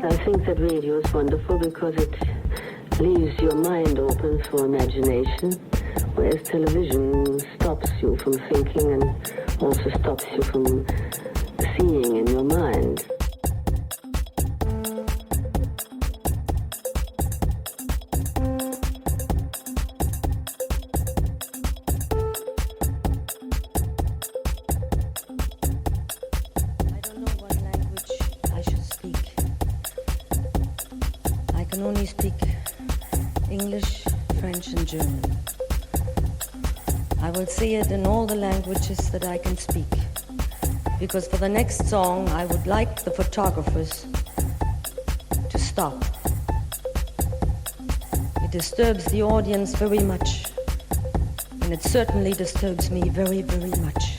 I think that radio is wonderful because it leaves your mind open for imagination, whereas television stops you from thinking and also stops you from seeing in your mind. Only speak English, French and German. I will say it in all the languages that I can speak, because for the next song I would like the photographers to stop. It disturbs the audience very much, and it certainly disturbs me very, very much.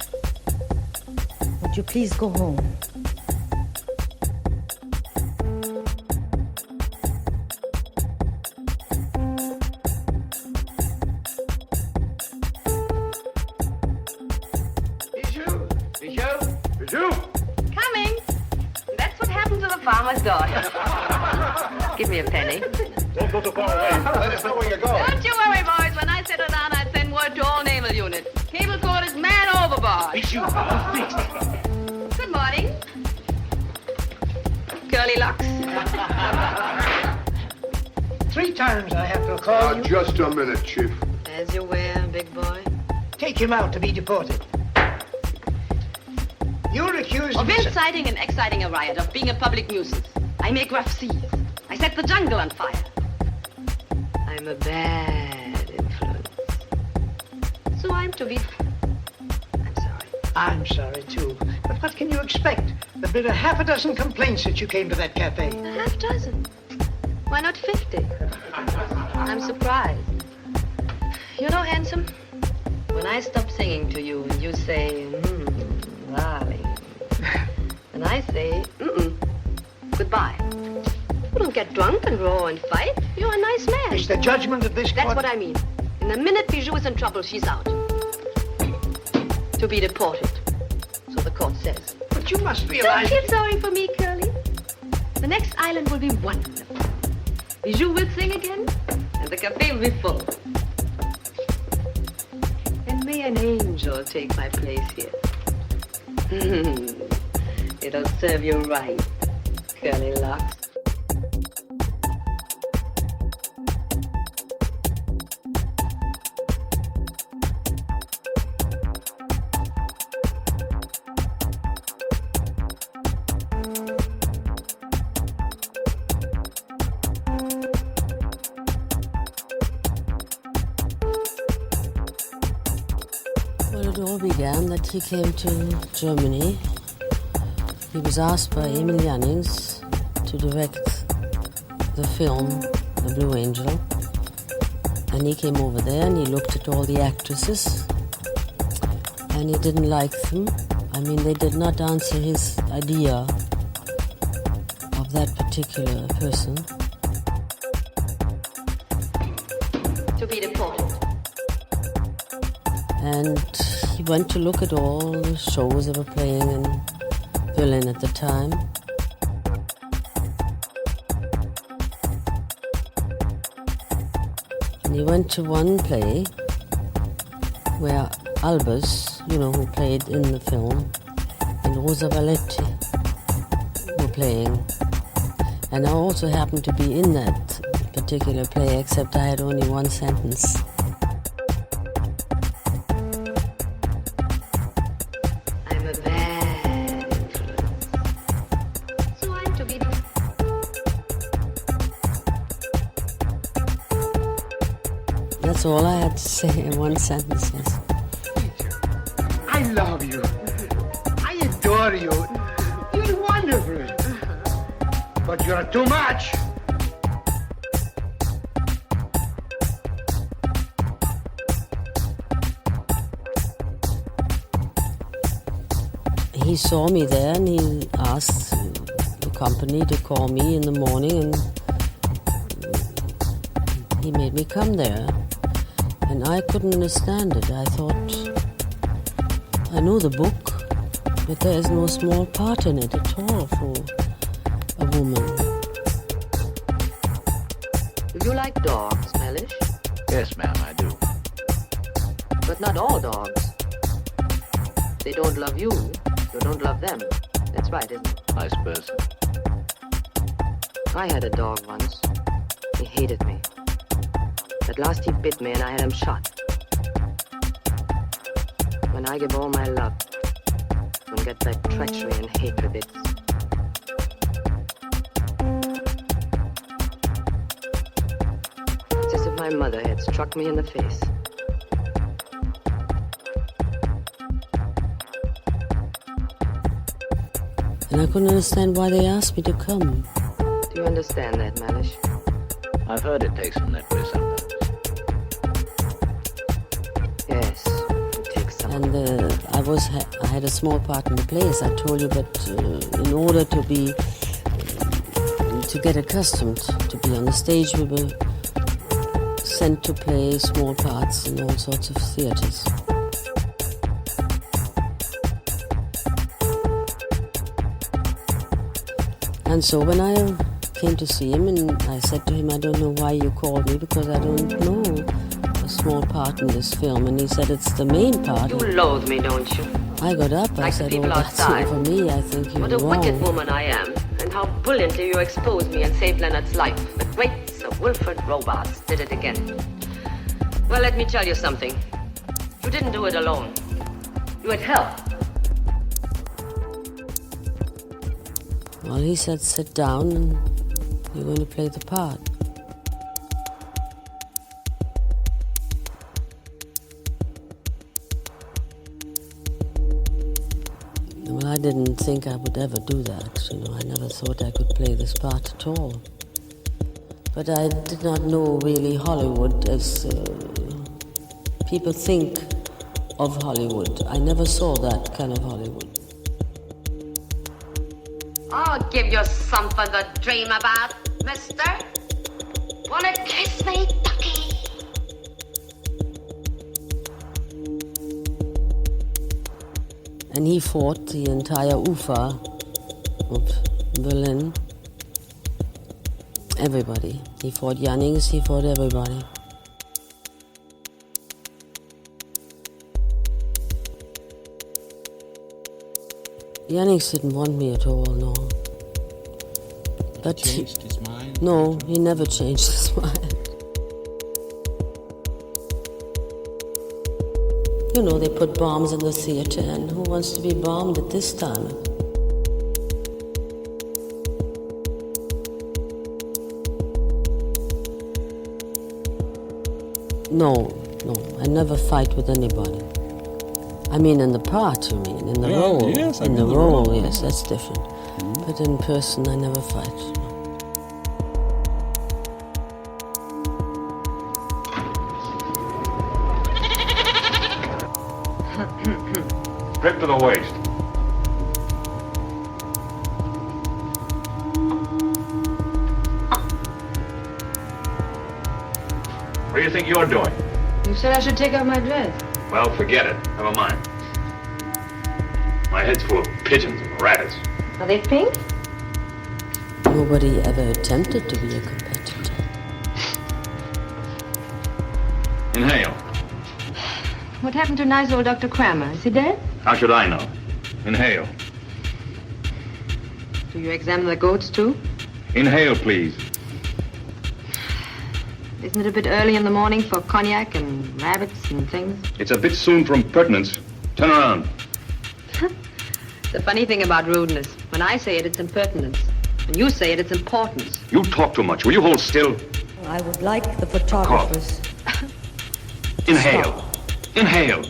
Would you please go home? Farmer's daughter. Give me a penny. Don't go too far away. Let us know where you're going. Don't you worry, boys. When I settle down, I send word to all naval units. Cable cord is man overboard. Issue. Fixed. Good morning. Curly locks. 3 times I have to call you. Just a minute, Chief. As you wear, big boy. Take him out to be deported. You're accused of inciting and exciting a riot, of being a public nuisance. I make rough seas. I set the jungle on fire. I'm a bad influence. So I'm to be... I'm sorry. I'm sorry, too. But what can you expect? There've been a half a dozen complaints since you came to that cafe. A half dozen? Why not 50? I'm surprised. You know, handsome, when I stop singing to you and you say, darling, and I say, goodbye. You don't get drunk and roar and fight. You're a nice man. It's the judgment of this court. That's what I mean. In the minute Bijou is in trouble, she's out. To be deported. So the court says. But you must realize... Don't feel sorry for me, Curly. The next island will be wonderful. Bijou will sing again, and the cafe will be full. And may an angel take my place here. It'll serve you right, Curly locks. Well, it all began that he came to Germany. He was asked by Emil Jannings to direct the film The Blue Angel. And he came over there and he looked at all the actresses and he didn't like them. I mean, they did not answer his idea of that particular person. To be deported. And he went to look at all the shows they were playing in Berlin at the time. And he went to one play where Albers, who played in the film, and Rosa Valetti were playing. And I also happened to be in that particular play, except I had only one sentence. That's all I had to say in one sentence, yes. I love you. I adore you. You're wonderful. But you're too much. He saw me there and he asked the company to call me in the morning, and he made me come there. And I couldn't understand it. I thought, I know the book, but there is no small part in it at all for a woman. You like dogs, Mellish? Yes, ma'am, I do. But not all dogs. They don't love you, you don't love them. That's right, isn't it? Nice person. I had a dog once. He hated me. At last he bit me and I had him shot. When I give all my love, and get back treachery and hatred, it's as if my mother had struck me in the face. And I couldn't understand why they asked me to come. Do you understand that, Mellish? I've heard it takes them that way sometimes. Yes, it takes some. And I had a small part in the play, as I told you, but in order to get accustomed to be on the stage, we were sent to play small parts in all sorts of theaters. And so when I came to see him and I said to him, I don't know why you called me, because I don't know a small part in this film. And he said, it's the main part. You loathe me, don't you? I got up, I Like the said, people that's outside. not for me, I think you're What a wrong. wicked woman I am, and how brilliantly you exposed me and saved Leonard's life. The great Sir Wilfrid Robarts did it again. Well, let me tell you something. You didn't do it alone. You had help. Well, he said, sit down and you're going to play the part. Well, I didn't think I would ever do that. You know, I never thought I could play this part at all. But I did not know really Hollywood as people think of Hollywood. I never saw that kind of Hollywood. I'll give you something to dream about, mister. Wanna kiss me, ducky? And he fought the entire UFA of Berlin. Everybody. He fought Jannings, he fought everybody. Jannings didn't want me at all, no. But Changed his mind? no, he never changed his mind. You know, they put bombs in the theater, and who wants to be bombed at this time? No, I never fight with anybody. I mean, in the part, you mean, in the Yeah, role. yes, I in mean the the role, role. yes, that's different. But in person, I never fight. No. Strip to the waist. What do you think you're doing? You said I should take off my dress. Well, forget it. Never mind. My head's full of pigeons and rabbits. Are they pink? Nobody ever attempted to be a competitor. Inhale. What happened to nice old Dr. Cramer? Is he dead? How should I know? Inhale. Do you examine the goats, too? Inhale, please. Isn't it a bit early in the morning for cognac and rabbits and things? It's a bit soon for impertinence. Turn around. The funny thing about rudeness, when I say it, it's impertinence. When you say it, it's importance. You talk too much. Will you hold still? I would like the photographers. Inhale. Inhale.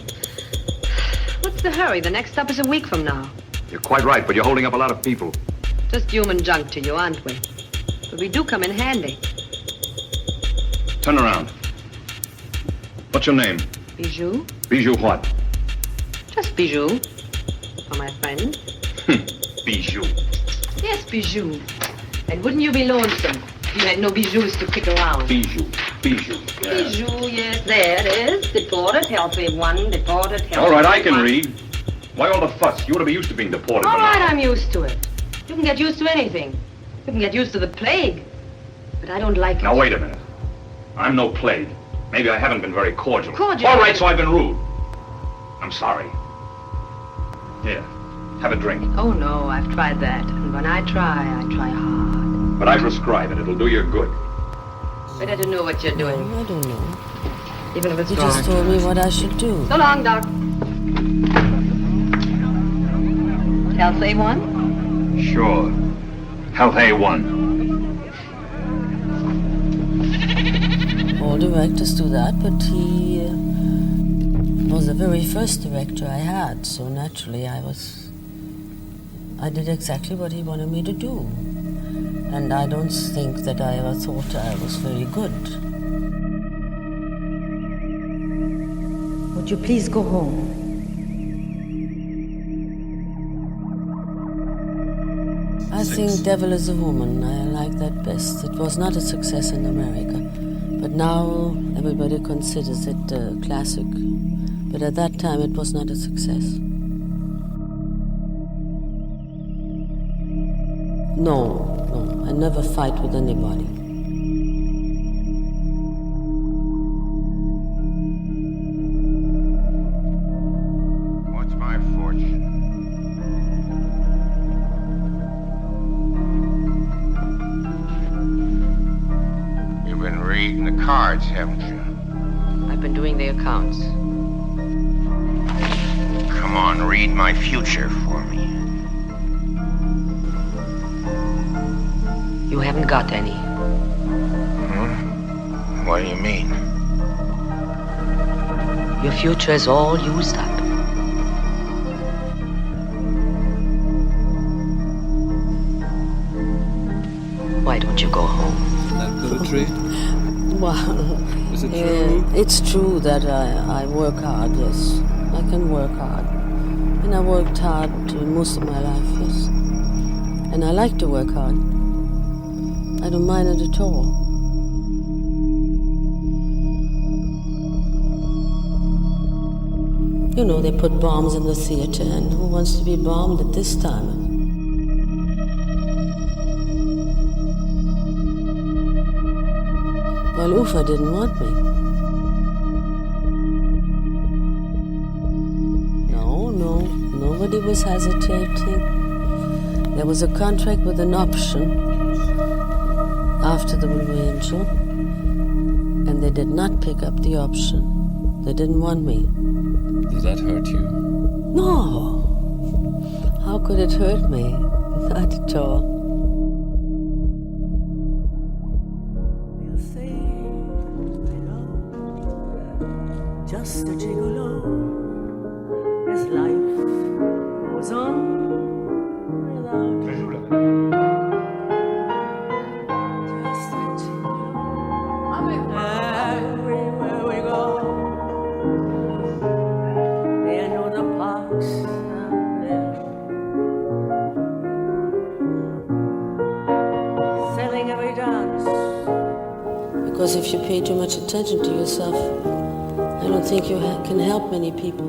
What's the hurry? The next stop is a week from now. You're quite right, but you're holding up a lot of people. Just human junk to you, aren't we? But we do come in handy. Turn around. What's your name? Bijou? Bijou what? Just Bijou. For my friend. Bijou. Yes, Bijou. And wouldn't you be lonesome if you had no Bijous to kick around? Bijou. Bijou. Yeah. Bijou, yes, there it is. Deported, healthy one. Deported, healthy All right, I can one. read. Why all the fuss? You ought to be used to being deported. All by right, now. I'm used to it. You can get used to anything. You can get used to the plague. But I don't like it. Now, wait a minute. I'm no plague. Maybe I haven't been very cordial. Cordial? All right, so I've been rude. I'm sorry. Here, have a drink. Oh, no, I've tried that. And when I try hard. But I prescribe it. It'll do you good. Better to know what you're doing. I don't know. Even if it's You wrong. just told me what I should do. So long, Doc. Health A1? Sure. Health A1. All directors do that, but he was the very first director I had, so naturally I did exactly what he wanted me to do. And I don't think that I ever thought I was very good. Would you please go home? I think Devil is a Woman. I like that best. It was not a success in America, but now everybody considers it a classic. But at that time it was not a success. No, I never fight with anybody. What's my fortune? You've been reading the cards, haven't you? I've been doing the accounts. Come on, read my future for me. You haven't got any. What do you mean? Your future is all used up. Why don't you go home? That poetry? Well, Is it true? it's true that I work hard, yes. I can work hard. And I worked hard most of my life, yes. And I like to work hard. I don't mind it at all. You know, they put bombs in the theater, and who wants to be bombed at this time? Well, Ufa didn't want me. No, nobody was hesitating. There was a contract with an option after the Blue Angel, and they did not pick up the option. They didn't want me. Did that hurt you? No. How could it hurt me? Not at all. Just a gigolo as life goes on without you. Just a gigolo. Everywhere we go, they know the parks out there, selling every dance. Because if you pay too much attention to yourself, I don't think you can help many people.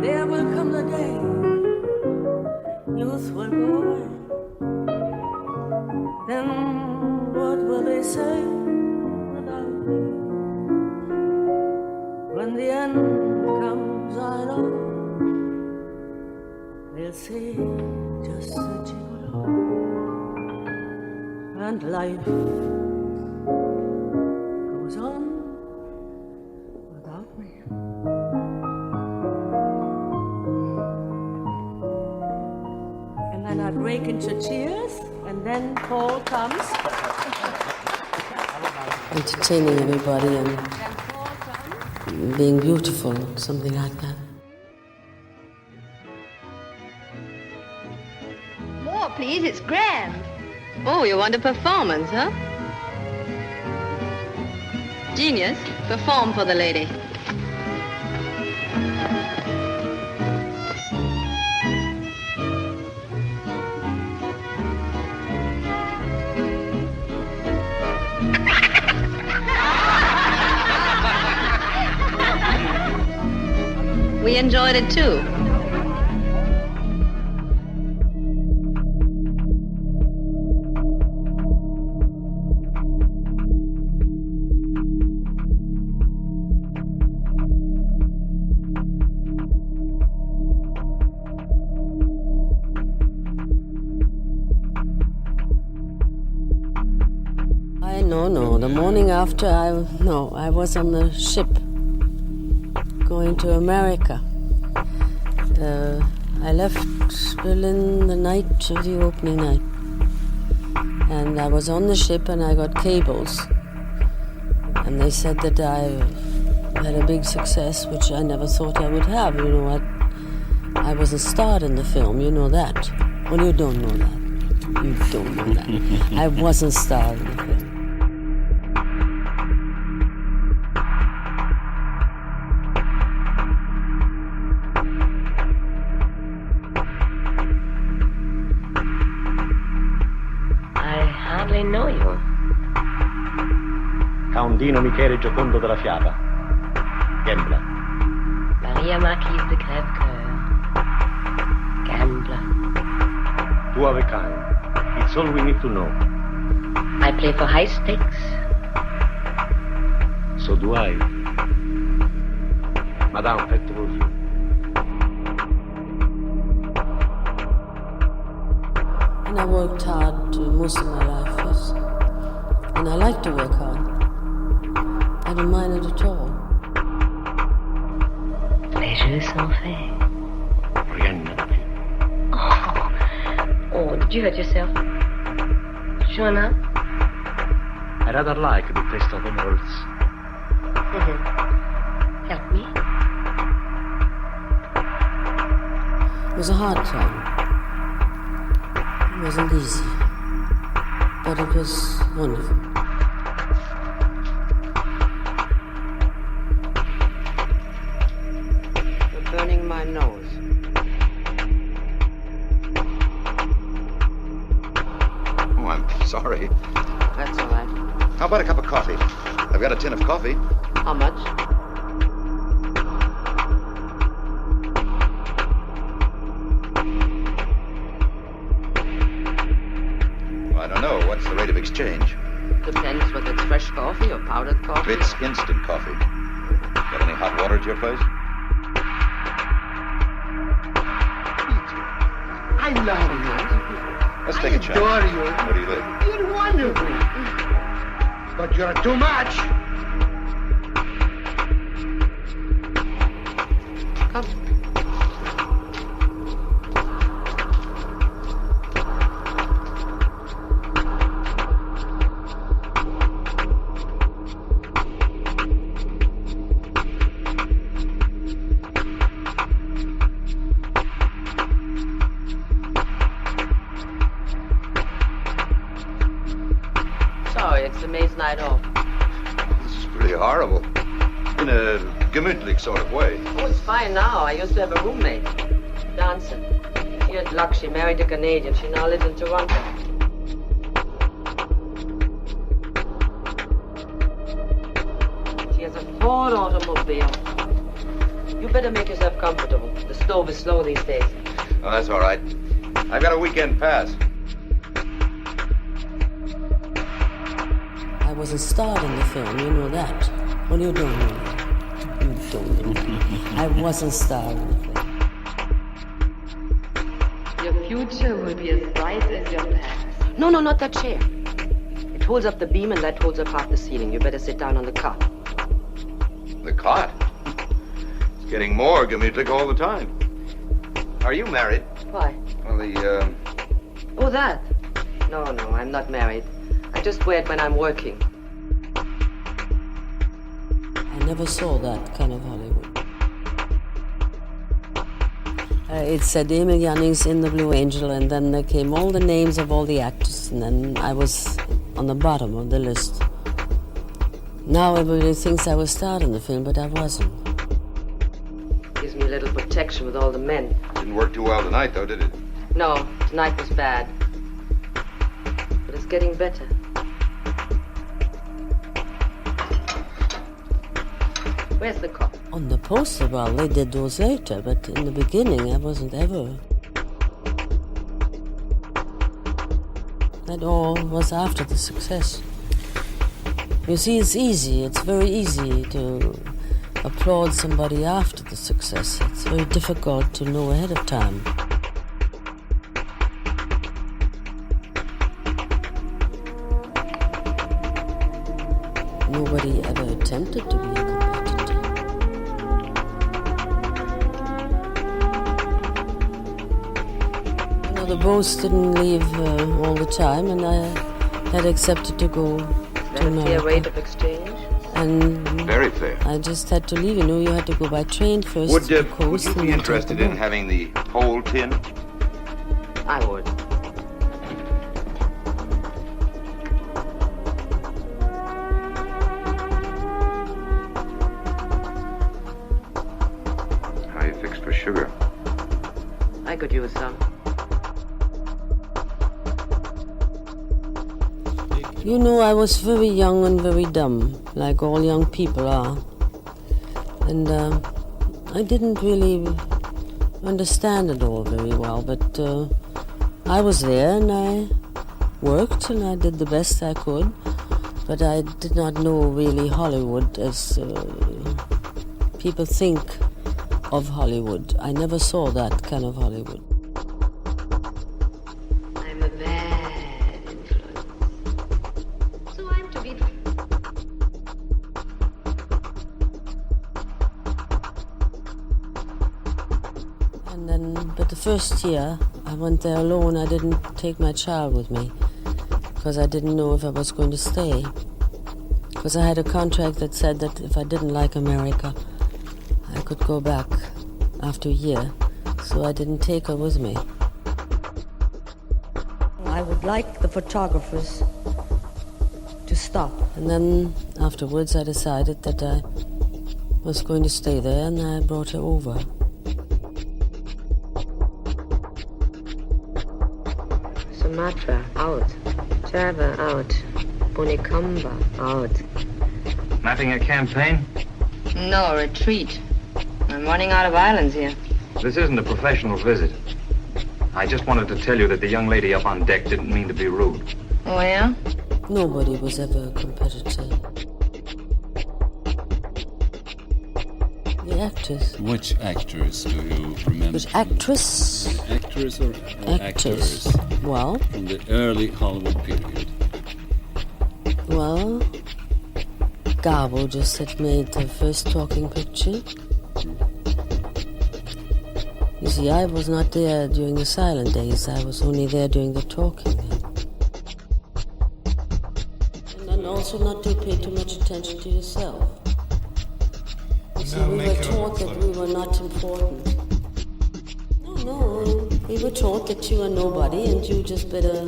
There will come the day youth will go away. Then what will they say about me? When the end comes, I know they'll say just a gigolo, and life goes on without me. And then I'd break into tears, and then Paul comes. Entertaining everybody and being beautiful, something like that. More, please, it's grand. Oh, you want a performance, huh? Genius, perform for the lady. We enjoyed it too. morning after, I was on the ship going to America. I left Berlin the night of the opening night. And I was on the ship and I got cables. And they said that I had a big success, which I never thought I would have. You know, I was a star in the film, you know that. Well, you don't know that. You don't know that. I was a star in the film. I know you. Countino Michele Giocondo della Fiaba. Gambler. Maria Marquise de Crèvecoeur. Gambler. Two of a kind. It's all we need to know. I play for high stakes. So do I. Madame, faites vos yeux. And I worked hard most of my life, yes. And I like to work hard. I don't mind it at all. Les jeux sont faits. Rien n'a plus. Oh, did you hurt yourself? Sure enough? I rather like the taste of emeralds. Help me. It was a hard time. It wasn't easy. But it was wonderful. You're burning my nose. Oh, I'm sorry. That's all right. How about a cup of coffee? I've got a tin of coffee. How much? Well, I don't know. What's the rate of exchange? Depends whether it's fresh coffee or powdered coffee. It's instant coffee. Got any hot water at your place? I love you. Let's take a chance. I adore you. Where do you live? You're wonderful. But you're too much. Come. Night off. This is pretty horrible. In a gemütlich sort of way. Oh, it's fine now. I used to have a roommate. Dancer. She had luck. She married a Canadian. She now lives in Toronto. She has a Ford automobile. You better make yourself comfortable. The stove is slow these days. Oh, that's all right. I've got a weekend pass. I was a star in the film, you know that. Well, you don't know that. You don't know that. I was a star in the film. Your future will be as bright as your past. No, not that chair. It holds up the beam and that holds up half the ceiling. You better sit down on the cot. The cot? It's getting more gemütlich all the time. Are you married? Why? Well, Oh, that? No, I'm not married. I just wear it when I'm working. I never saw that kind of Hollywood. It said Emil Jannings in The Blue Angel, and then there came all the names of all the actors, and then I was on the bottom of the list. Now everybody thinks I was starred in the film, but I wasn't. Gives me a little protection with all the men. Didn't work too well tonight, though, did it? No, tonight was bad. But it's getting better. Where's the cop? On the poster, well, they did those later, but in the beginning I wasn't ever. That all was after the success. You see, it's easy. It's very easy to applaud somebody after the success. It's very difficult to know ahead of time. nobody ever attempted to be a competitor. You know, the boats didn't leave all the time, and I had accepted to go to America. Fair rate of exchange? And very fair. I just had to leave. You know, you had to go by train first Would to the coast. you be interested in having the whole tin? I would. How you fixed for sugar? I could use some. You know, I was very young and very dumb, like all young people are. And I didn't really understand it all very well, but I was there and I worked and I did the best I could, but I did not know really Hollywood as people think of Hollywood. I never saw that kind of Hollywood. I'm a bad influence. So I'm to be... And then, but the first year, I went there alone. I didn't take my child with me because I didn't know if I was going to stay. Because I had a contract that said that if I didn't like America, I could go back after a year. So I didn't take her with me. I would like the photographers to stop. And then afterwards I decided that I was going to stay there, and I brought her over. Sumatra, out. Java, out. Bonicamba, out. Mapping a campaign? No, retreat. I'm running out of islands here. This isn't a professional visit. I just wanted to tell you that the young lady up on deck didn't mean to be rude. Oh, yeah? Nobody was ever a competitor. The actress. Which actors do you remember? Which actress? Actress or Actors. actors? Well? From the early Hollywood period. Well, Garbo just had made the first talking picture. You see, I was not there during the silent days. I was only there during the talking. And also not to pay too much attention to yourself. You see, we were taught that we were not important. No, we were taught that you are nobody and you just better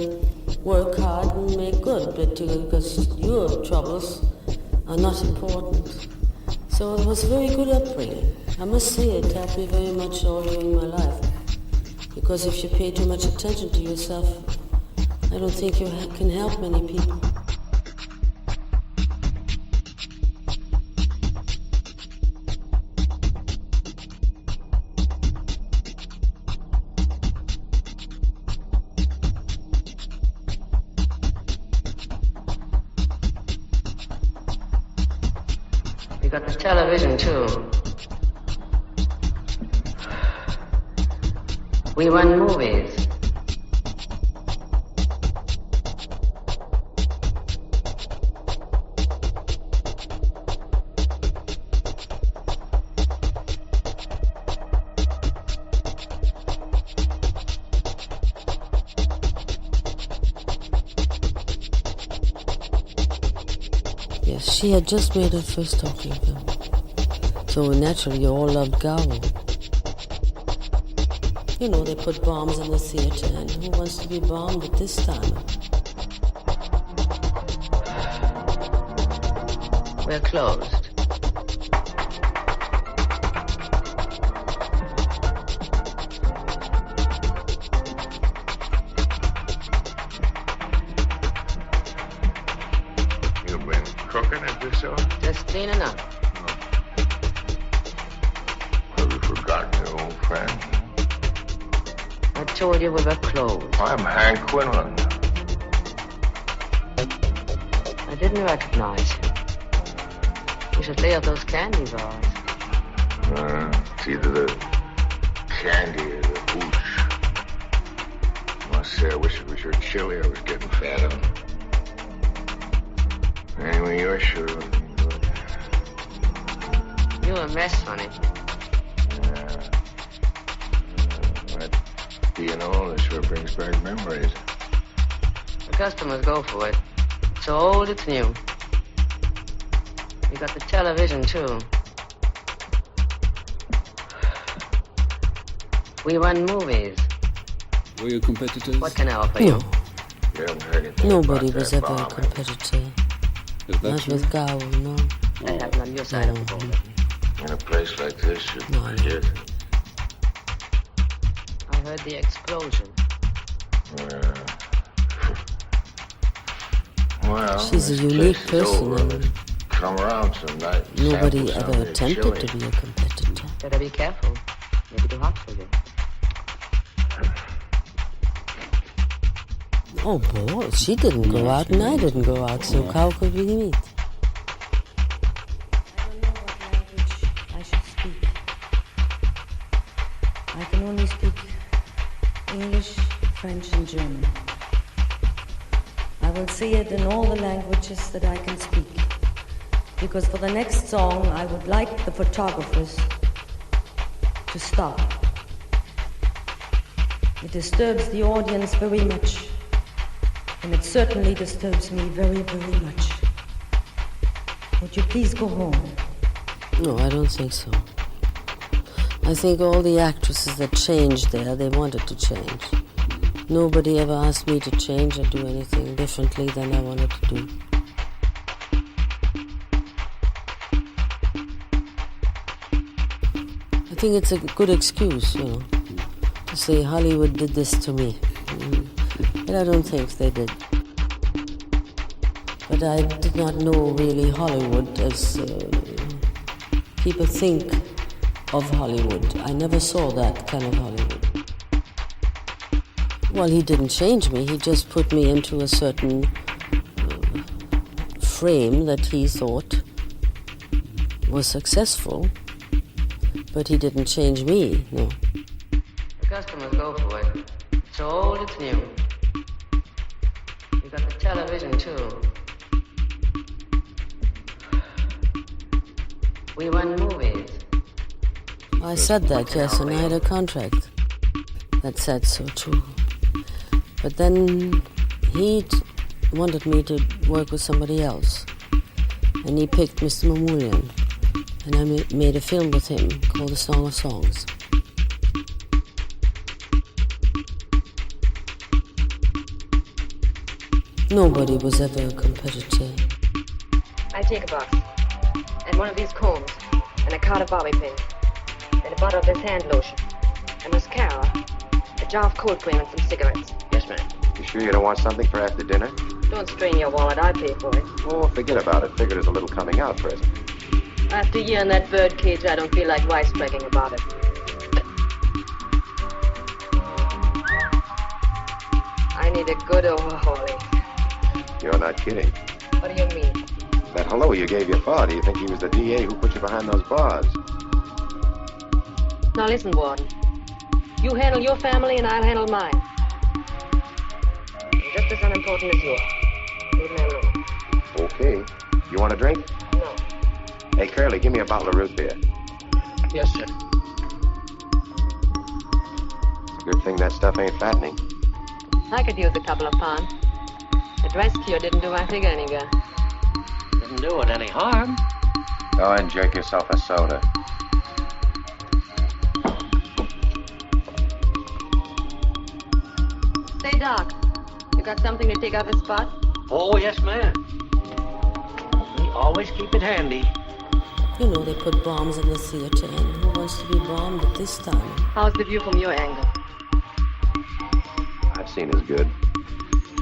work hard and make good, because your troubles are not important. So it was a very good upbringing. I must say it helped me very much all during my life. Because if you pay too much attention to yourself, I don't think you can help many people. We got the television, too. We run movies. Yes, she had just made her first talking film. So naturally, you all loved Garbo. You know, they put bombs in the theater, and who wants to be bombed at this time? We're closed. You've been cooking it yourself? Just clean enough. Have you forgotten your old friend? I told you we were closed. I'm Hank Quinlan. I didn't recognize you. You should lay off those candy bars. It's either the candy or the hooch. I must say, I wish it was your chili I was getting fat on. Anyway, you're sure. You're a mess, honey. That piano sure brings back memories. The customers go for it. It's old, it's new. You got the television, too. We run movies. Were you competitors? What can I offer you? You haven't heard anything Nobody about was that ever a bomb. competitor. Is that Not true? with Gao, no. That happened on your side of the border. In a place like this, you No. forget. I heard the explosion. Well, She's a this unique place is person, over. and Come around some night. nobody sample ever some of the attempted chili. to be a competitor. Better be careful. Maybe too hot for you. Oh boy, she didn't go out and I didn't go out, so how could we meet? I don't know what language I should speak. I can only speak English, French, and German. I will say it in all the languages that I can speak. Because for the next song, I would like the photographers to stop. It disturbs the audience very much. And it certainly disturbs me very, very much. Would you please go home? No, I don't think so. I think all the actresses that changed there, they wanted to change. Nobody ever asked me to change or do anything differently than I wanted to do. I think it's a good excuse, to say Hollywood did this to me. But I don't think they did. But I did not know really Hollywood as people think of Hollywood. I never saw that kind of Hollywood. Well, he didn't change me. He just put me into a certain frame that he thought was successful. But he didn't change me, no. The customers go for it. It's old, it's new. You got the television, too. We run movies. I said that, yes, and I had a contract that said so, too. But then he wanted me to work with somebody else. And he picked Mr. Mamoulian. And I made a film with him called The Song of Songs. Nobody was ever a competitor. I take a box, and one of these combs, and a card of bobby pins, and a bottle of this hand lotion, and mascara, a jar of cold cream, and some cigarettes. Yes, ma'am. You sure you don't want something for after dinner? Don't strain your wallet, I'll pay for it. Oh, forget about it. Figured as a little coming out present. After a year in that bird cage, I don't feel like wisecracking about it. I need a good overhauling. You're not kidding. What do you mean? That hello you gave your father, you think he was the DA who put you behind those bars? Now listen, Warden. You handle your family and I'll handle mine. I'm just as unimportant as you are. Leave me alone. Okay. You want a drink? No. Hey, Curly, give me a bottle of root beer. Yes, sir. Good thing that stuff ain't fattening. I could use a couple of pounds. The dress cure didn't do my figure any good. Didn't do it any harm. Go and jerk yourself a soda. Say, Doc, you got something to take out the spot? Oh, yes, ma'am. We always keep it handy. You know, they put bombs in the theater, and who wants to be bombed at this time? How's the view from your angle? I've seen as good.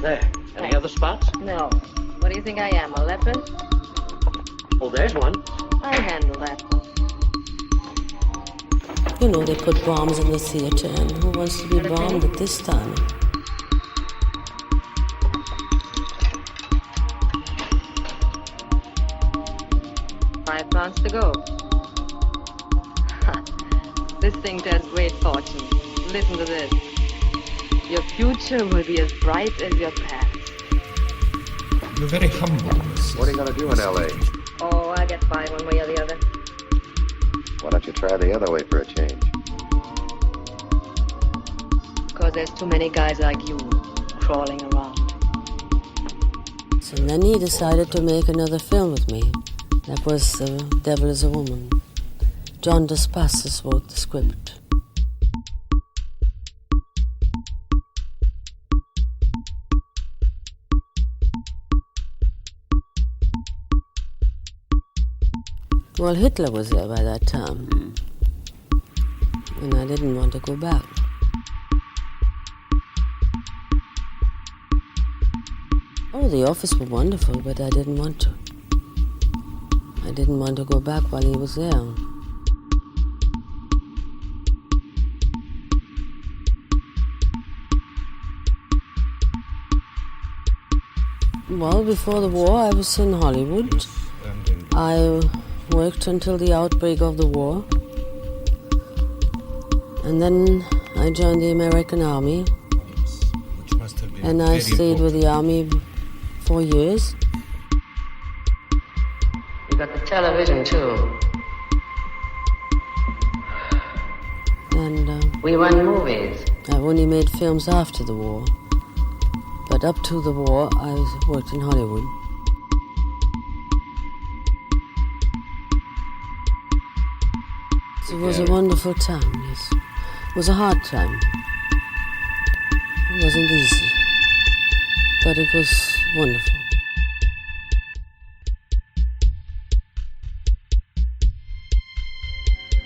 There. Any other spots? No. What do you think I am, a leopard? Oh, there's one. I handle that one. You know, they put bombs in the theater, and who wants to be bombed at this time? £5 to go. This thing tells great fortune. Listen to this. Your future will be as bright as your past. You're very humble, Miss. What are you going to do in L.A.? Oh, I'll get by one way or the other. Why don't you try the other way for a change? Because there's too many guys like you crawling around. So then he decided to make another film with me. That was The Devil is a Woman. John Dos Passos wrote the script. Well, Hitler was there by that time. And I didn't want to go back. Oh, the office was wonderful, but I didn't want to. I didn't want to go back while he was there. Well, before the war, I was in Hollywood. I worked until the outbreak of the war. And then I joined the American Army. And I stayed with the Army 4 years. You got the television, too. And we run movies. I only made films after the war. But up to the war, I worked in Hollywood. It was a wonderful time, yes. It was a hard time. It wasn't easy. But it was wonderful.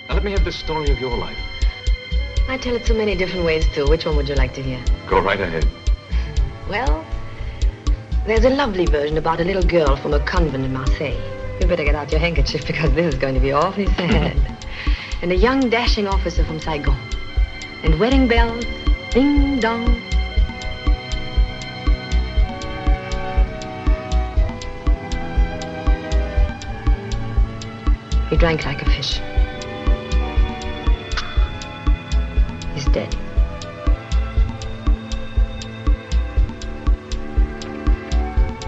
Now let me have the story of your life. I tell it so many different ways, too. Which one would you like to hear? Go right ahead. Well, there's a lovely version about a little girl from a convent in Marseille. You better get out your handkerchief because this is going to be awfully sad. And a young dashing officer from Saigon. And wedding bells, ding dong. He drank like a fish. He's dead.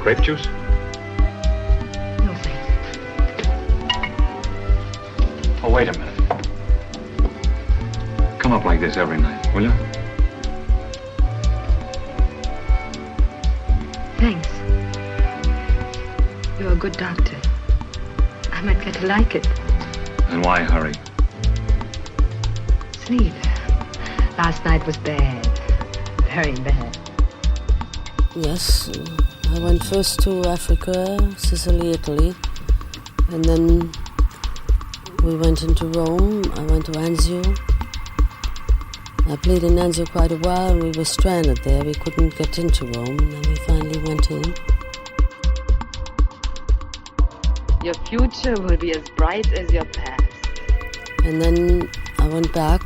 Grape juice? No thanks. Oh, wait a minute. Come up like this every night, will you? Thanks. You're a good doctor. I might get to like it. Then why hurry? Sleep. Last night was bad. Very bad. Yes, I went first to Africa, Sicily, Italy, and then we went into Rome. I went to Anzio. I played in Anzio quite a while, and we were stranded there. We couldn't get into Rome, and then we finally went in. Your future will be as bright as your past. And then I went back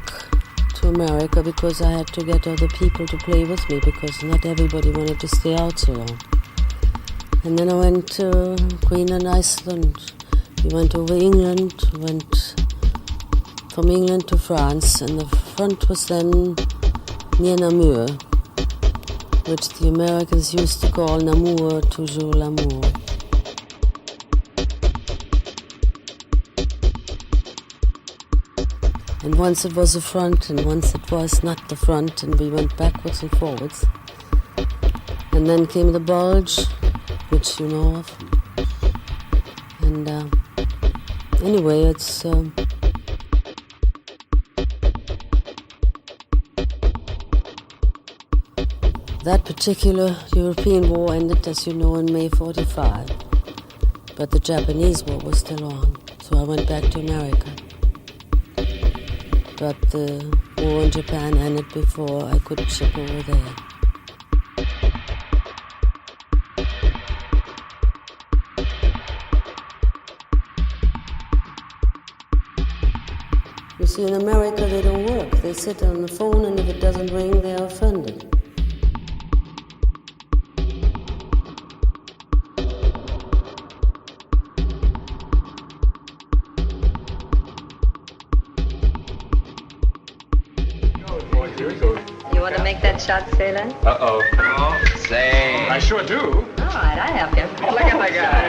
to America because I had to get other people to play with me because not everybody wanted to stay out so long. And then I went to Greenland, Iceland. We went over England, went from England to France, and the front was then near Namur, which the Americans used to call Namur, toujours l'amour. And once it was the front, and once it was not the front, and we went backwards and forwards. And then came the bulge, which you know of. And anyway, it's... that particular European war ended, as you know, in May 45. But the Japanese war was still on, so I went back to America. But the war in Japan ended before I could ship over there. You see, in America they don't work. They sit on the phone, and if it doesn't ring, they are offended. You want to make that shot, sailor? Uh-oh. Oh, say. I sure do. Oh, right, I help you. Look at the guy.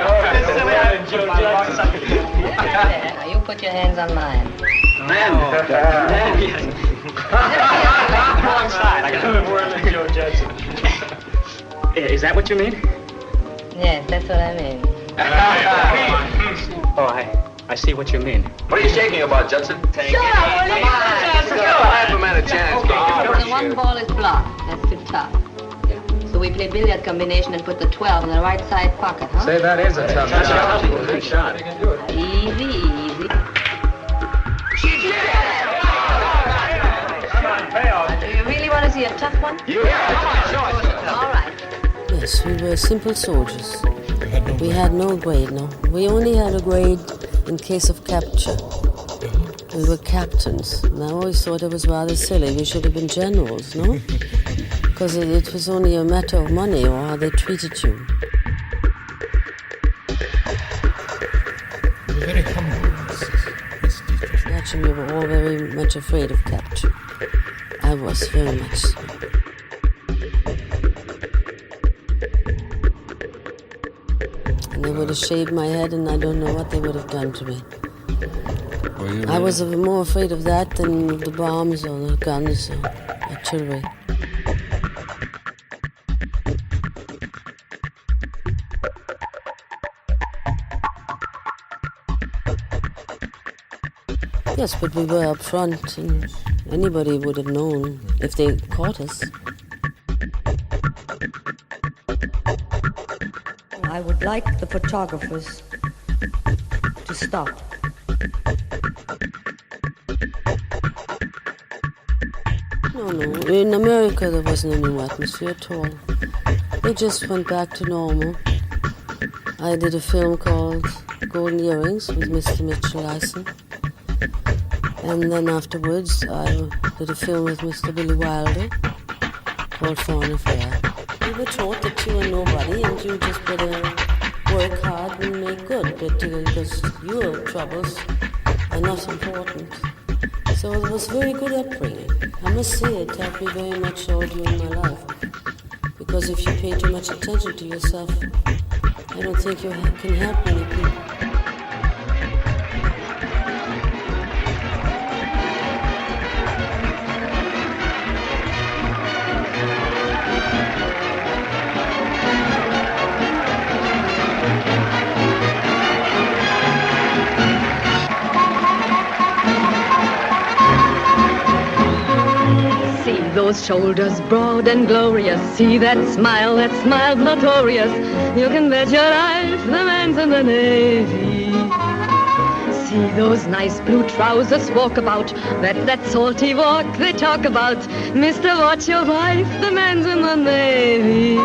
Now, you put your hands on mine. Wrong side. I got him whirling Joe Jackson. Is that what you mean? Yes, that's what I mean. Oh, I see what you mean. What are you shaking about, Judson? Shut up, will you? Half a minute chance. The one ball is blocked. That's too tough. So we play billiard combination and put the 12 in the right side pocket, huh? Say, that is a tough shot. Good shot. Easy, easy. Do you really want to see a tough one? All right. Yes, we were simple soldiers. We had no grade, no. We only had a grade in case of capture. We were captains. And I always thought it was rather silly. We should have been generals, no? Because it was only a matter of money or how they treated you. You're very humble, Miss Dietrich. Actually, we were all very much afraid of capture. I was very much so. And they would have shaved my head and I don't know what they would have done to me. I was more afraid of that than of the bombs or the guns or artillery. Yes, but we were up front and anybody would have known if they caught us. I would like the photographers to stop. No, in America there wasn't any new atmosphere at all. They just went back to normal. I did a film called Golden Earrings with Mr. Mitchell Lyson. And then afterwards I did a film with Mr. Billy Wilder called Foreign Affair. We were taught that you are nobody and you just better work hard and make good, because your troubles are not important. So it was very good upbringing. I must say it helped me very much all during my life. Because if you pay too much attention to yourself, I don't think you can help many people. Those shoulders broad and glorious. See that smile notorious. You can bet your life the man's in the Navy. See those nice blue trousers walk about. That salty walk they talk about. Mister, watch your wife, the man's in the Navy.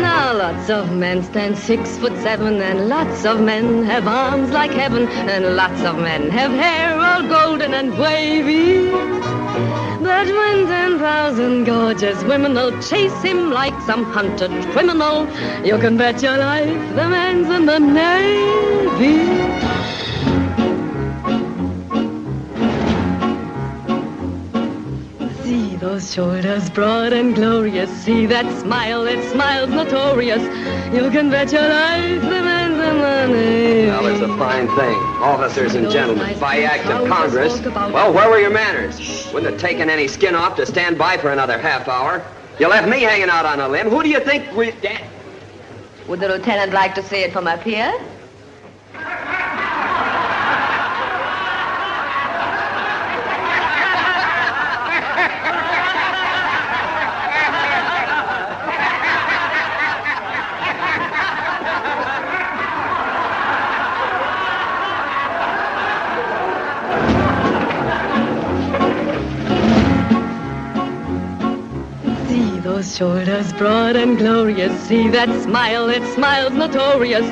Now lots of men stand 6'7", and lots of men have arms like heaven, and lots of men have hair all golden and wavy. But when 10,000 gorgeous women will chase him like some hunted criminal, you can bet your life the man's in the Navy. See those shoulders broad and glorious. See that smile's notorious. You can bet your life the man's in the Navy. Well, it's a fine thing. Officers and gentlemen, by act of Congress. Well, where were your manners? Wouldn't have taken any skin off to stand by for another half hour. You left me hanging out on a limb. Who do you think we... Would the lieutenant like to see it from up here? Shoulders broad and glorious. See that smile's notorious.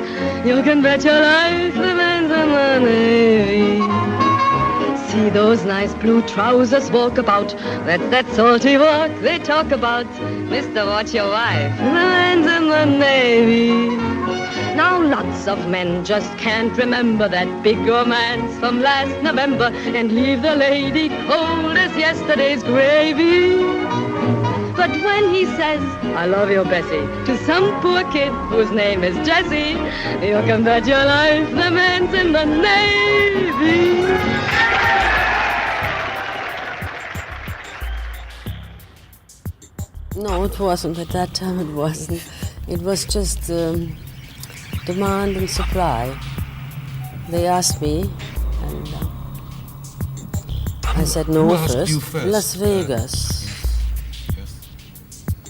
You can bet your life the man's in the Navy. See those nice blue trousers walk about. That salty walk they talk about. Mister, watch your wife, the man's in the Navy. Now lots of men just can't remember that big romance from last November and leave the lady cold as yesterday's gravy. But when he says, I love you, Bessie, to some poor kid whose name is Jesse, you can bet your life the man's in the Navy. No, it wasn't. At that time, it wasn't. It was just demand and supply. They asked me, and I said no first. Las Vegas.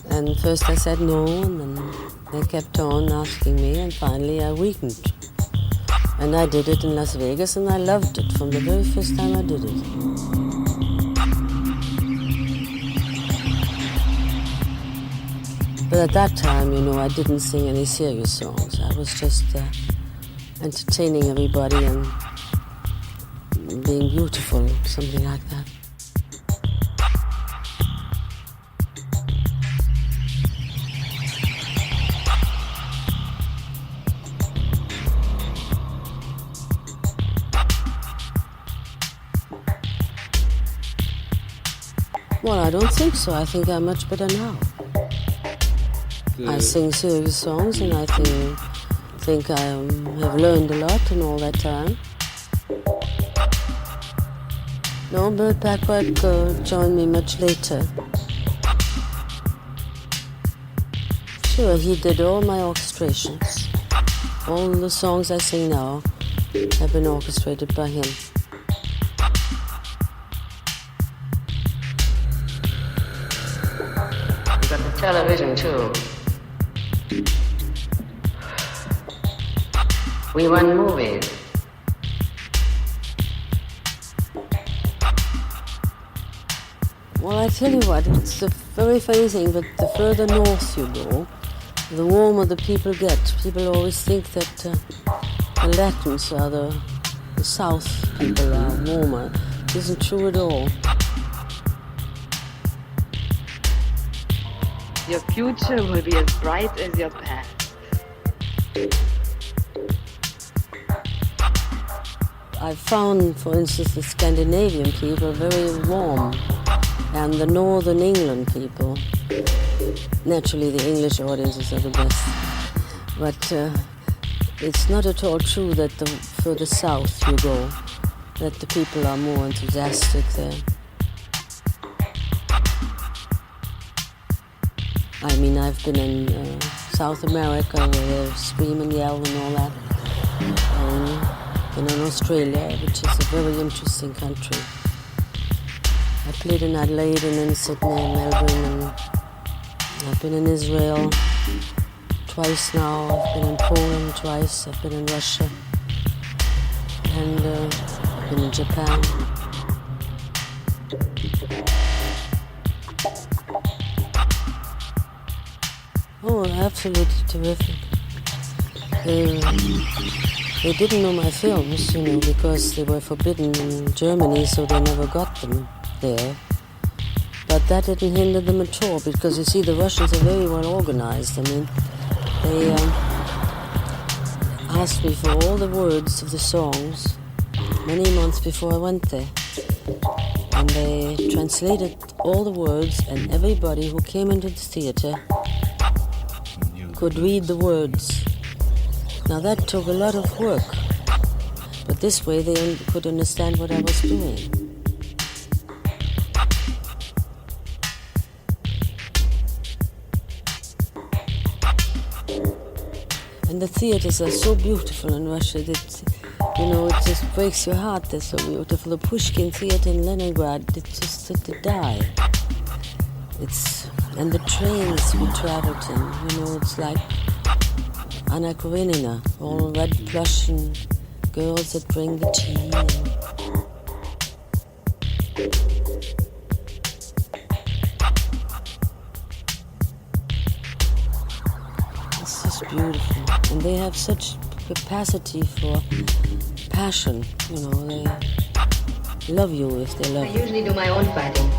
And first I said no, and then they kept on asking me, and finally I weakened. And I did it in Las Vegas, and I loved it from the very first time I did it. But at that time, you know, I didn't sing any serious songs. I was just entertaining everybody and being beautiful, something like that. Well, I don't think so. I think I'm much better now. I sing serious songs, and I think I have learned a lot in all that time. No, Burt Bacharach joined me much later. Sure, he did all my orchestrations. All the songs I sing now have been orchestrated by him. You got the television too. We run movies. Well, I tell you what, it's a very funny thing, but the further north you go, the warmer the people get. People always think that the Latins or the South people are warmer. It isn't true at all. Your future will be as bright as your past. I found, for instance, the Scandinavian people very warm, and the Northern England people. Naturally, the English audiences are the best. But it's not at all true that the further south you go, that the people are more enthusiastic there. I mean, I've been in South America where they scream and yell and all that. And in Australia, which is a very interesting country. I played in Adelaide and in Sydney and Melbourne, and I've been in Israel twice now. I've been in Poland twice. I've been in Russia, and I've been in Japan. Oh, absolutely terrific. They didn't know my films, you know, because they were forbidden in Germany, so they never got them there. But that didn't hinder them at all, because you see, the Russians are very well organized. I mean, they asked me for all the words of the songs many months before I went there. And they translated all the words, and everybody who came into the theater could read the words. Now that took a lot of work, but this way they could understand what I was doing. And the theaters are so beautiful in Russia that, you know, it just breaks your heart. They're so beautiful. The Pushkin Theater in Leningrad, it's just to die. And the trains we traveled in, you know, it's like Anna Karenina, all red plush and girls that bring the tea. It's just beautiful. And they have such capacity for passion, you know, they love you if they love you. I usually do my own fighting,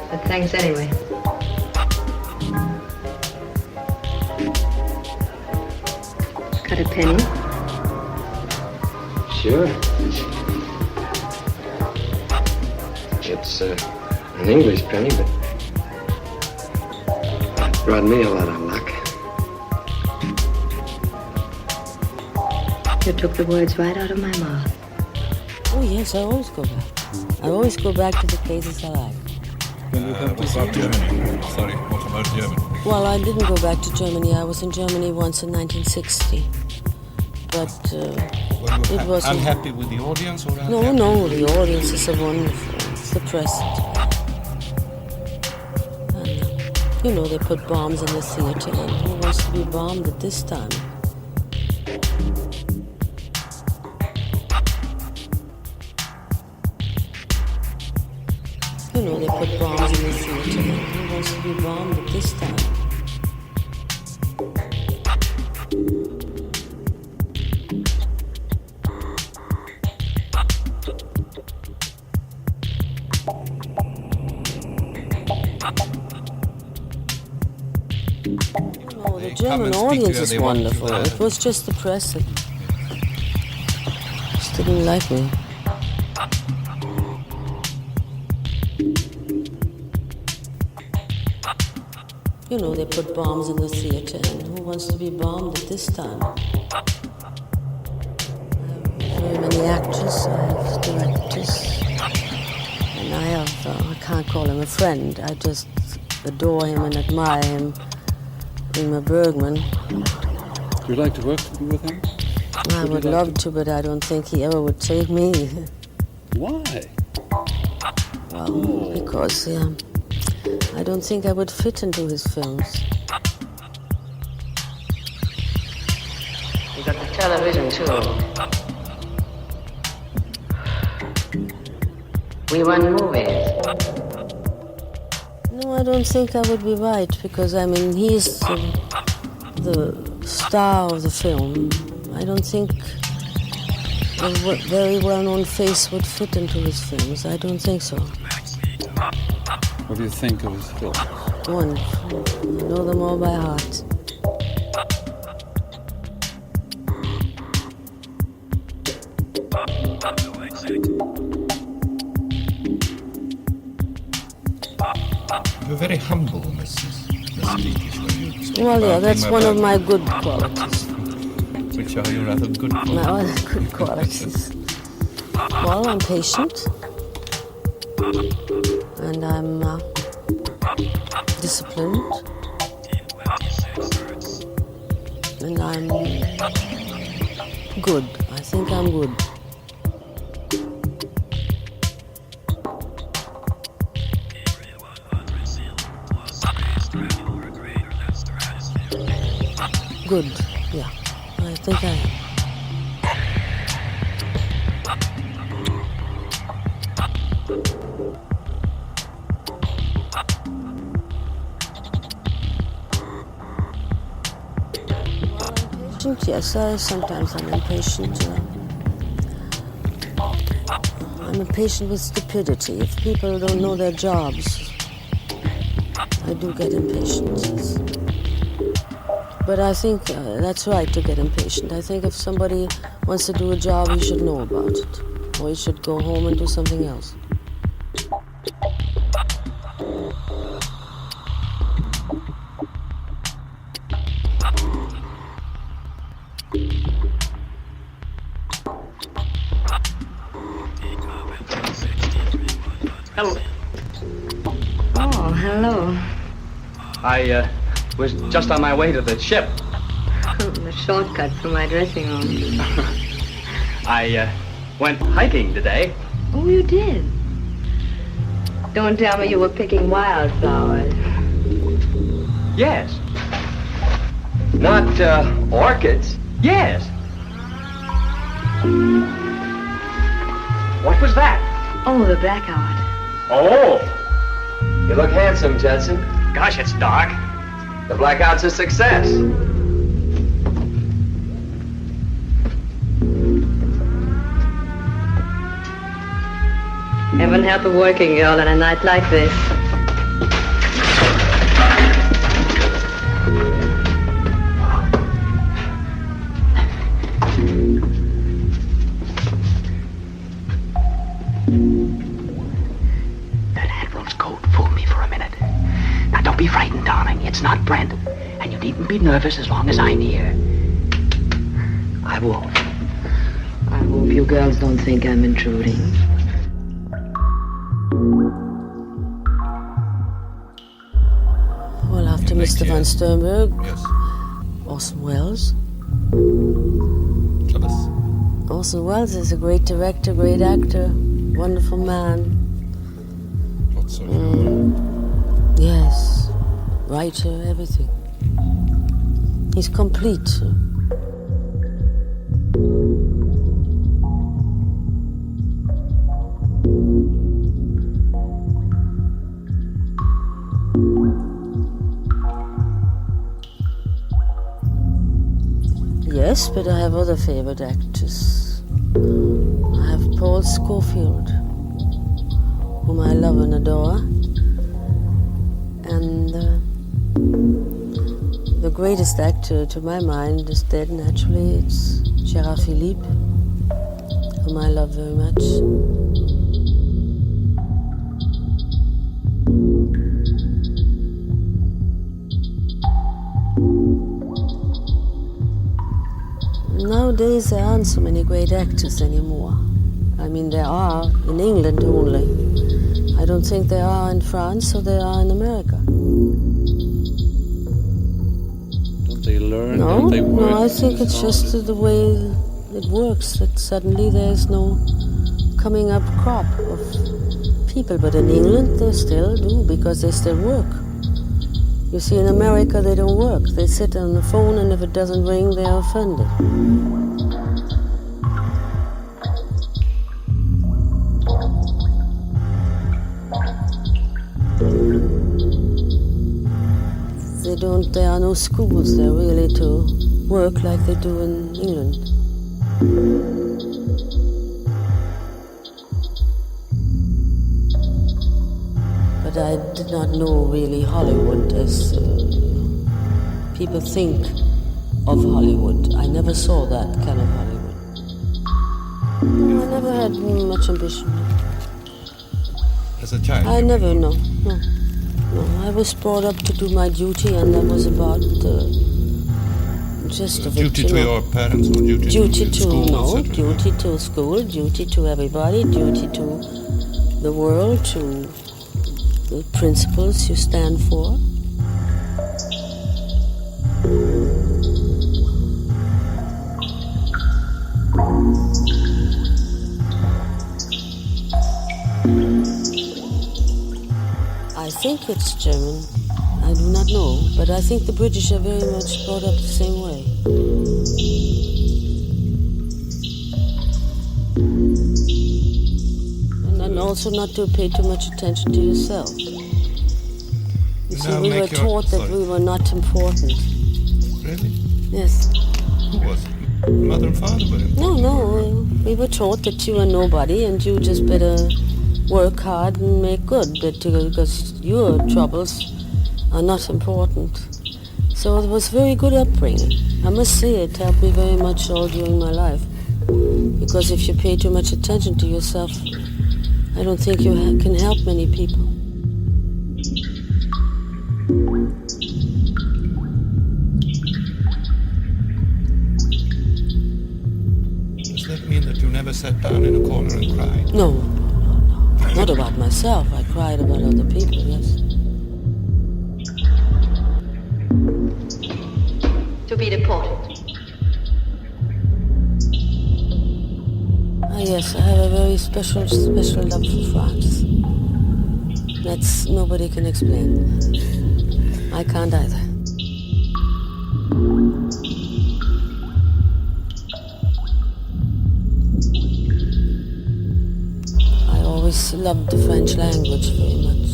but thanks anyway. Cut a penny? Sure. It's an English penny, but Brought me a lot of luck. You took the words right out of my mouth. Oh yes, I always go back. I always go back to the places I like. What about Germany? Sorry, what about Germany? Well, I didn't go back to Germany. I was in Germany once in 1960. But it was unhappy with the audience, or no, the audiences are wonderful. It's the press. And, they put bombs in the theater, and who wants to be bombed at this time? They put bombs in the theater, and who wants to be bombed at this time? The German audience is wonderful. It was just the press that just didn't like me. They put bombs in the theater, and who wants to be bombed at this time? I have very many actors, I have directors, and I have, I can't call him a friend, I just adore him and admire him, Ingmar Bergman. Would you like to work with him? I would love to, but I don't think he ever would take me. Why? Well, because I don't think I would fit into his films. You got the television too. We run movies. No, I don't think I would be right, because he's the star of the film. I don't think a very well-known face would fit into his films. I don't think so. What do you think of his films? Wonderful. I know them all by heart. You're very humble, Mrs. Dietrich, when you speak. Well, yeah, that's one of my good qualities. Which are your other good qualities? My other good qualities. Well, I'm patient. And I'm disciplined. And I'm good. I think I'm good. Good, yeah. I think I am. Yes, sometimes I'm impatient. I'm impatient with stupidity. If people don't know their jobs, I do get impatient. Yes. But I think that's right to get impatient. I think if somebody wants to do a job, he should know about it. Or he should go home and do something else. Hello. Oh, hello. I was just on my way to the ship. The shortcut from my dressing room. I went hiking today. Oh, you did? Don't tell me you were picking wildflowers. Yes. Not orchids. Yes. What was that? Oh, the blackout. Oh! You look handsome, Judson. Gosh, it's dark. The blackout's a success. Heaven help a working girl on a night like this. be frightened, darling. It's not Brent. And you needn't be nervous as long as I'm here. I won't. I hope you girls don't think I'm intruding. Well, after Mr. Van Sternberg, Orson Welles. Tell us. Orson Welles is a great director, great actor, wonderful man. Lots of Yes, writer, everything. He's complete. Yes, but I have other favorite actors. I have Paul Scofield, whom I love and adore. And the greatest actor, to my mind, is dead naturally. It's Gérard Philippe, whom I love very much. Nowadays there aren't so many great actors anymore. I mean, there are in England only. I don't think there are in France or there are in America. Don't they learn? No, Don't they work? no, I think it's just the way it works, that suddenly there's no coming up crop of people. But in England they still do, because they still work. You see, in America they don't work. They sit on the phone, and if it doesn't ring, they're offended. There are no schools there really to work like they do in England. But I did not know really Hollywood as people think of Hollywood. I never saw that kind of Hollywood. I never had much ambition. As a child? I never, no. No, I was brought up to do my duty, and that was about just of it. Duty to your parents, or duty to school? No, duty to school, duty to everybody, duty to the world, to the principles you stand for. I think it's German. I do not know, but I think the British are very much brought up the same way. And then also not to pay too much attention to yourself. You see, we were taught that we were not important. Really? Yes. Who was it? Mother and father were important? No, we were taught that you are nobody and you just better work hard and make good, because your troubles are not important. So it was very good upbringing. I must say it helped me very much all during my life. Because if you pay too much attention to yourself, I don't think you can help many people. Does that mean that you never sat down in a corner and cried? No. Not about myself. I cried about other people, yes. To be deported. Ah, yes, I have a very special love for France. That's nobody can explain. I can't either. I always loved the French language very much.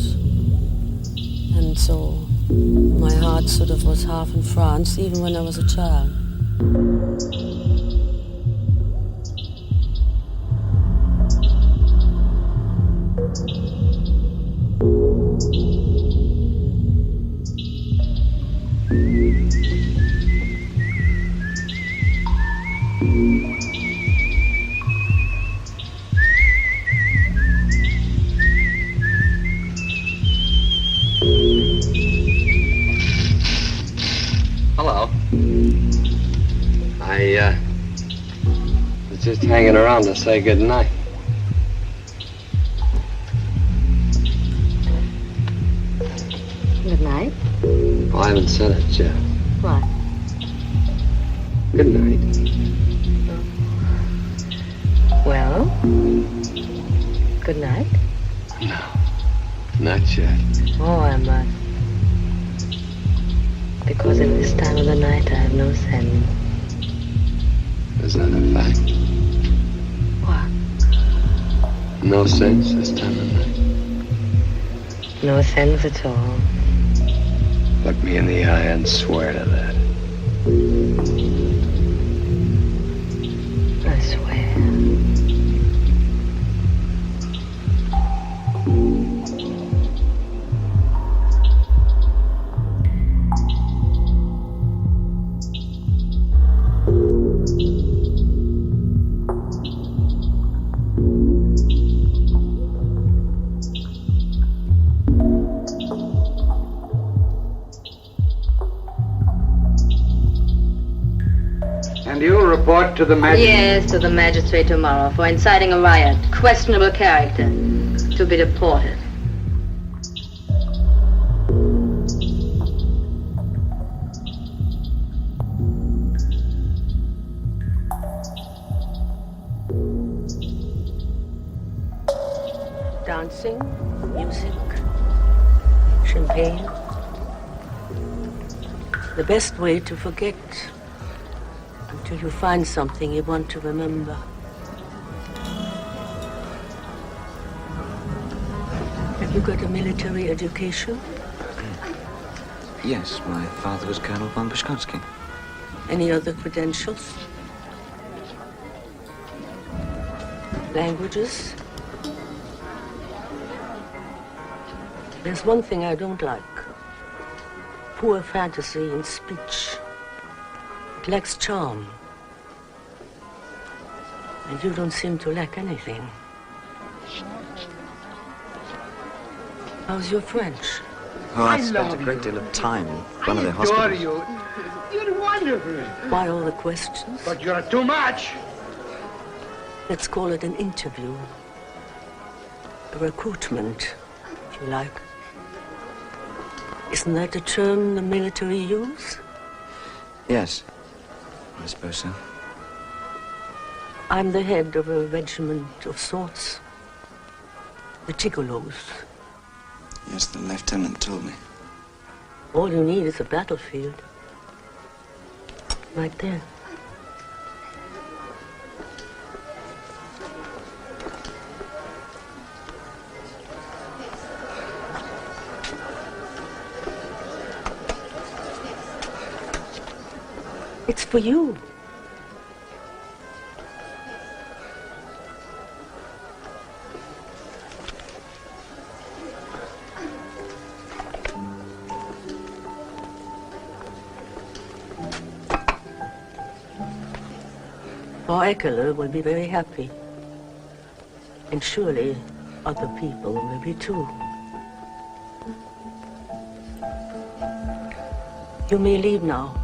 And so my heart sort of was half in France, even when I was a child. just hanging around to say goodnight. Good night. Well, I haven't said it yet. What? Good night. Well, good night. No, not yet. Oh, I must. Because at this time of the night I have no sense. Is that a fact? What? No sense this time of night? No sense at all. Look me in the eye and swear to that. I swear. You'll report to the magistrate? Yes, to the magistrate tomorrow for inciting a riot. Questionable character. To be deported. Dancing, music, champagne. The best way to forget until you find something you want to remember. Have you got a military education? Yes, my father was Colonel von Bicom. Any other credentials? Languages? There's one thing I don't like. Poor fantasy in speech. It lacks charm. And you don't seem to lack anything. How's your French? Oh, I spent a great deal of time in one of the hospitals. You. You're wonderful. Why all the questions? But you're too much. Let's call it an interview. A recruitment, if you like. Isn't that a term the military use? Yes, I suppose so. I'm the head of a regiment of sorts. The Gigolos. Yes, the lieutenant told me. All you need is a battlefield. Right there. It's for you. Ekele will be very happy. And surely other people will be too. You may leave now.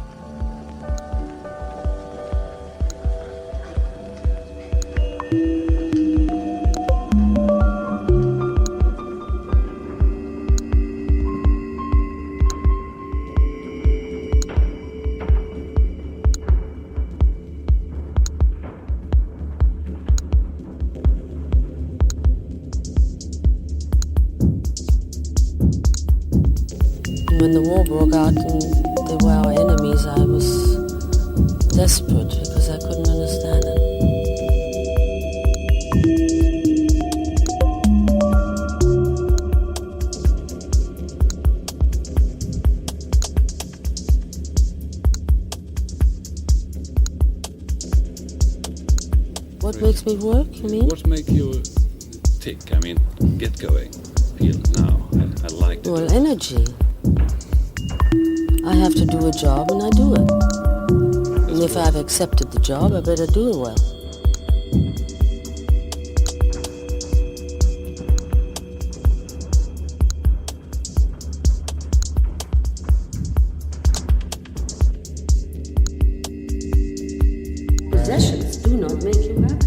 When the war broke out and they were our enemies, I was desperate because I couldn't understand it. What makes me work, you mean? What makes you tick? I mean, get going. Feel now. I like it. Well, energy. I have to do a job and I do it. And if I've accepted the job, I better do it well. Possessions do not make you happy.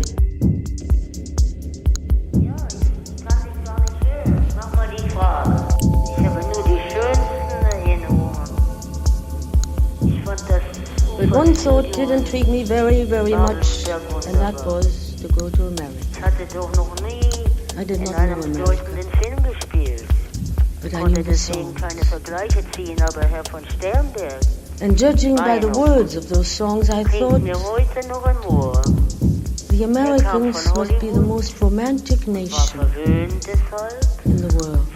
One thought did intrigue me very, very much, and that was to go to America. I did not know America, but I knew the songs. And judging by the words of those songs, I thought the Americans must be the most romantic nation in the world.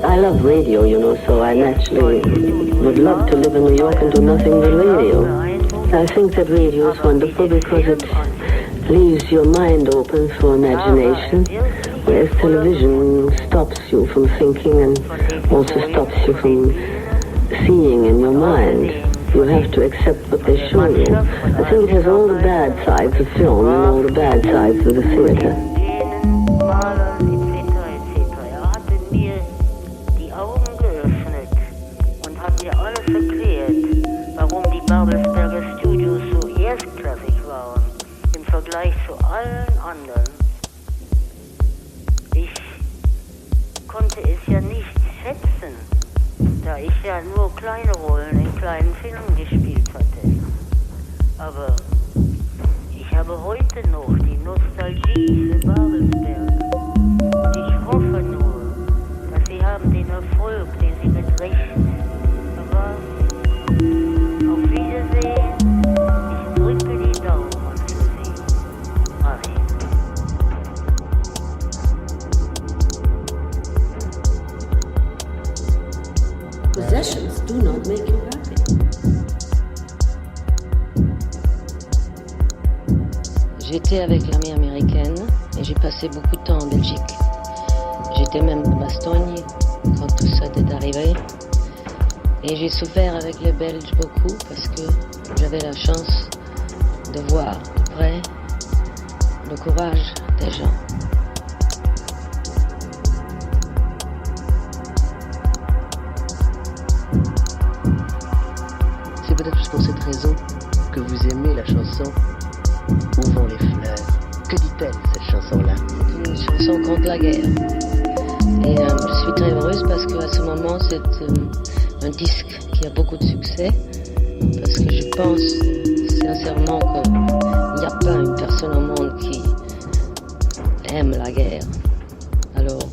I love radio, you know, so I naturally would love to live in New York and do nothing but radio. I think that radio is wonderful because it leaves your mind open for imagination, whereas television stops you from thinking and also stops you from seeing in your mind. You have to accept what they show you. I think it has all the bad sides of film and all the bad sides of the theater. Possessions do not make you happy. J'étais avec l'armée américaine et j'ai passé beaucoup de temps en Belgique. J'étais même à Bastogne quand tout ça est arrivé. Et j'ai souffert avec les Belges beaucoup parce que j'avais la chance de voir de près le courage des gens. C'est peut-être pour cette raison que vous aimez la chanson Où vont les fleurs? Que dit-elle, cette chanson-là? C'est une chanson contre la guerre. Et je suis très heureuse parce qu'à ce moment, c'est un disque qui a beaucoup de succès. Parce que je pense sincèrement qu'il n'y a pas une personne au monde qui aime la guerre. Alors,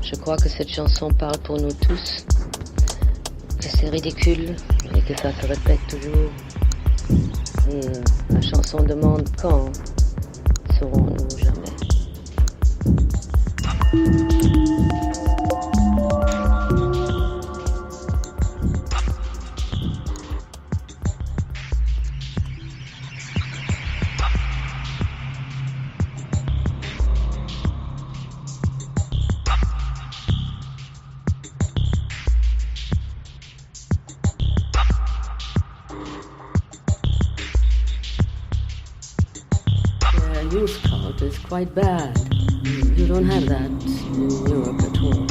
je crois que cette chanson parle pour nous tous. Que c'est ridicule et que ça se répète toujours. Et la chanson demande quand serons-nous jamais. Youth cult is quite bad. You don't have that in Europe at all.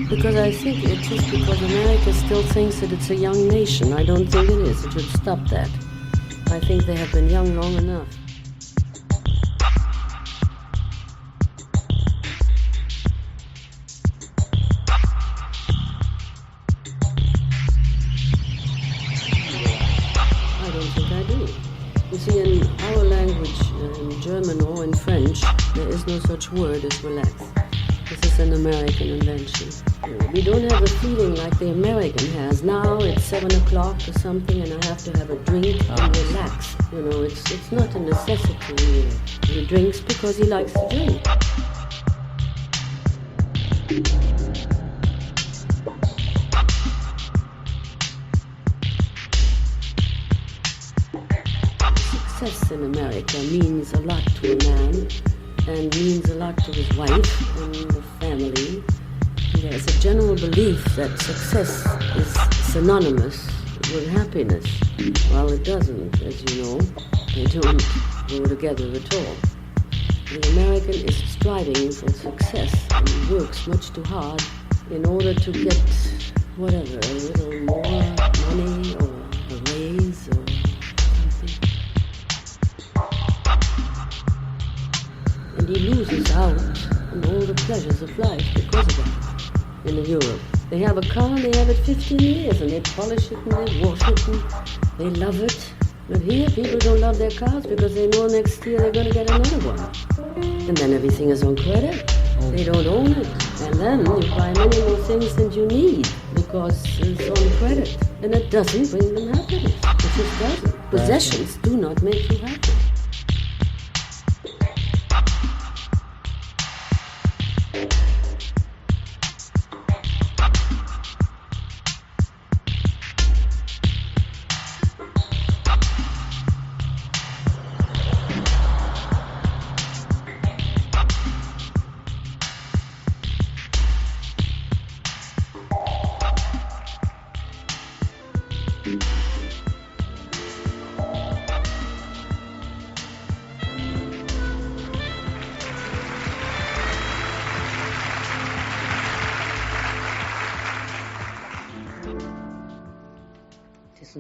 Because I think it's just because America still thinks that it's a young nation. I don't think it is. It should stop that. I think they have been young long enough. I don't think I do. You see, in our language, in German or in French, there is no such word as relax. This is an American invention. We don't have a feeling like the American has. Now it's 7 o'clock or something and I have to have a drink and relax. You know, it's not a necessity. He drinks because he likes to drink. Success in America means a lot to a man and means a lot to his wife and the family. There's a general belief that success is synonymous with happiness. Well, it doesn't, as you know. They don't go together at all. The American is striving for success and works much too hard in order to get whatever, a little more money or a raise or something. And he loses out on all the pleasures of life because of that. in Europe. They have a car and they have it 15 years and they polish it and they wash it and they love it. But here people don't love their cars because they know next year they're going to get another one. And then everything is on credit. They don't own it. And then you buy many more things than you need because it's on credit. And it doesn't bring them happiness. It just doesn't. Possessions do not make you happy.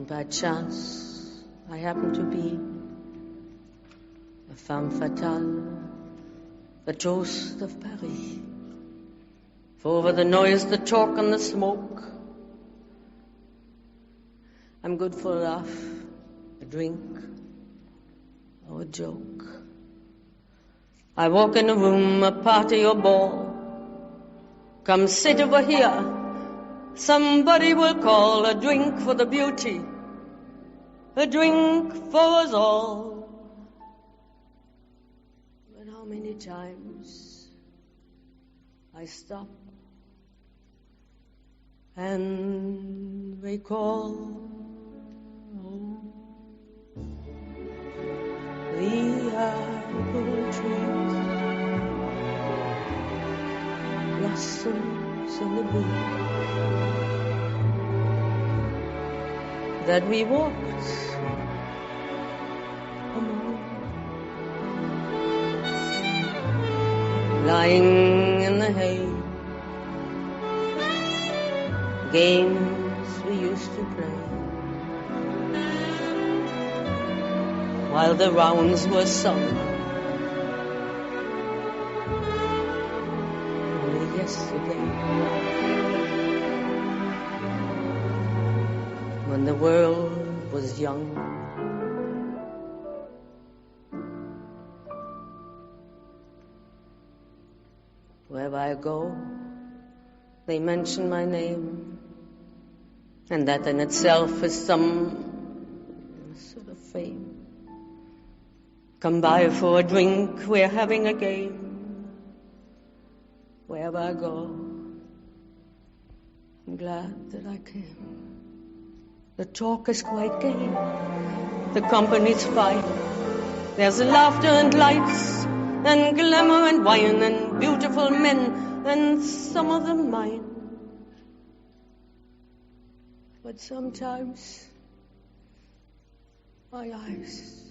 By chance, I happen to be a femme fatale, the toast of Paris. For over the noise, the talk, and the smoke, I'm good for a laugh, a drink, or a joke. I walk in a room, a party or ball. Come sit over here. Somebody will call a drink for the beauty, a drink for us all. But how many times I stop and recall the apple trees, blossoms in the breeze, that we walked among, lying in the hay, games we used to play, while the rounds were sung. Only yesterday, when the world was young. Wherever I go, they mention my name, and that in itself is some sort of fame. Come by for a drink, we're having a game. Wherever I go, I'm glad that I came. The talk is quite gay, the company's fine. There's laughter and lights, and glamour and wine, and beautiful men, and some of them mine. But sometimes my eyes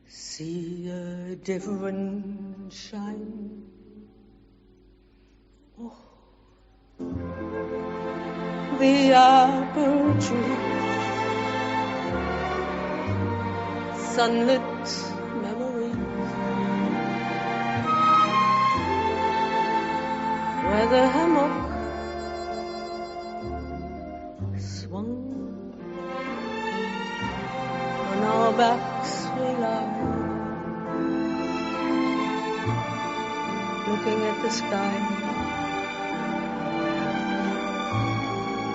see a different shine. Oh, the apple tree, sunlit memories, where the hammock swung, on our backs we lie, looking at the sky,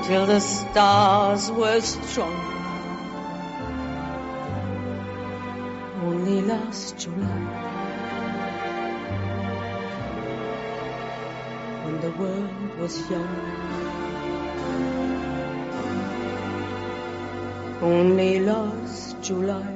till the stars were strung. Only last July, when the world was young. Only last July,